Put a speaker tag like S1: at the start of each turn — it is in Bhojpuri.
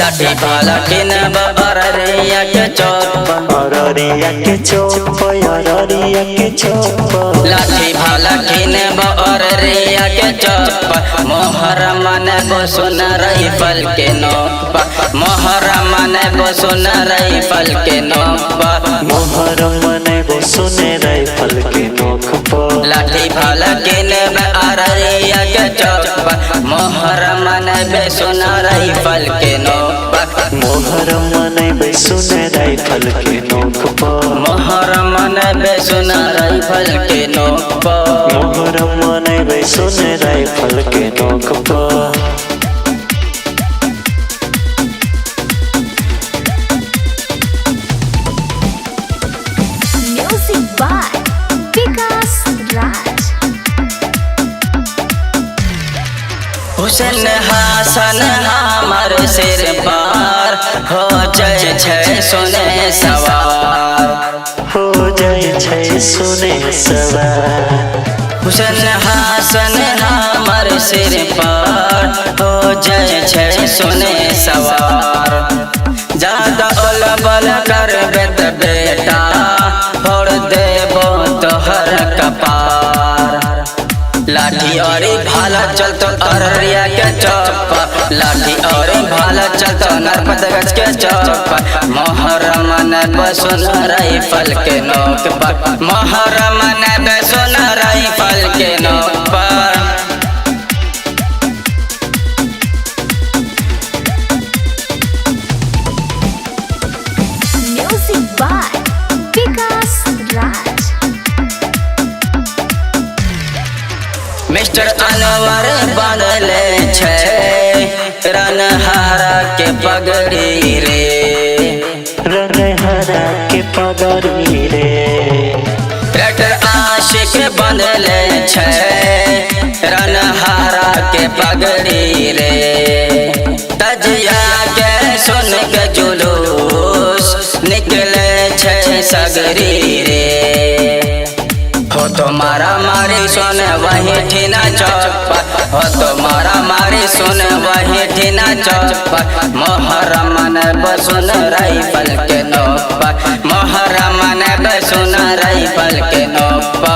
S1: लाठी भाला किन अररिया के चौक
S2: अररिया के चौक अररिया के चौक
S1: लाठी भाला किन अररिया के चौक मोहर मन सुन राइफल के नोक मोहर मन सुन राइफल के नोक
S2: मोहर मन सुन राइफल के नोक
S1: लाठी भाला किन अररिया के चौक मोहर मन सुन राइफल के नोक
S2: मोहर मन सुन राइफल के नोक
S1: मोहर मन सुन राइफल के नोक
S2: मोहर मन सुन राइफल के नोक
S3: Music by Vikas Raj.
S1: Hussain हासन हमर सिर पार हो जय छै सुने सवार
S2: हो जय छै सुने सवार
S1: हुसैन हासन हमर सिर पार हो जय छै सुने सवार ज्यादा उलबल करबे त बेटा फोड़ देबो तोहर कपार लाठी और भाला चलतो अररिया के चौक लाठी और भाला चलतो नरपतगंज के चौक मोहर मन सुन राइफल के नोक पर मोहर मन सुन राइफल के नोक पर
S3: Music by Vikas Raj.
S1: Mister Anwar बदले छै रनहारा के पगड़ी रे
S2: रनहारा के पगड़ी रे
S1: ट्रैक्टर आशिक बदले छै रनहारा के पगड़ी रे तजिया के सुन के जुलूस निकले छै सगरी रे हो तुम्हारा मारी सुन वही ठीना चौक हो तुम्हारा मारी सुन वही ठीना चौक मोहर मन सुन राइफल के नोक मोहर मन सुन राइफल के नोक